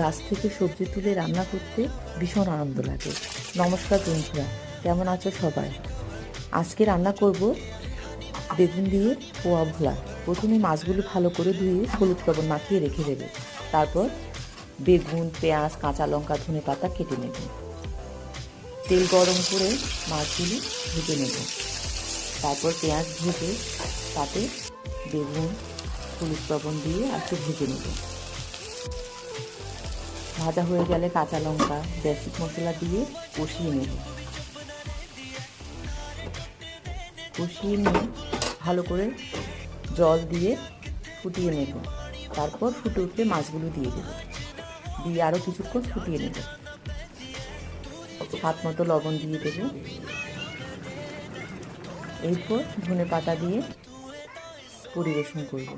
গাছ থেকে সবজি তুলে রান্না করতে ভীষণ আনন্দ লাগে। নমস্কার বন্ধুরা, কেমন আছো সবাই? আজকে রান্না করব বেগুন দিয়ে পোয়া ভোলা। প্রথমে মাছগুলো ভালো করে ধুয়ে হলুদ লবণ মাখিয়ে রেখে দেবে। তারপর বেগুন, পেঁয়াজ, কাঁচা লঙ্কা, ধনেপাতা কেটে নেব। তেল গরম করে মাছগুলি ভেজে নেব। তারপর পেঁয়াজ ভেজে তাতে বেগুন, হলুদ লবণ দিয়ে একটু ভেজে নেব। ভাজা হয়ে গেলে কাঁচা লঙ্কা, বেসিক মশলা দিয়ে কষিয়ে নেব। কষিয়ে নিয়ে ভালো করে জল দিয়ে ফুটিয়ে নেব। তারপর ফুটে উঠলে মাছগুলো দিয়ে দেব, দিয়ে আরও কিছুক্ষণ ফুটিয়ে নেব। স্বাদ মতো লবণ দিয়ে দেব। এরপর ধনেপাতা দিয়ে পরিবেশন করব।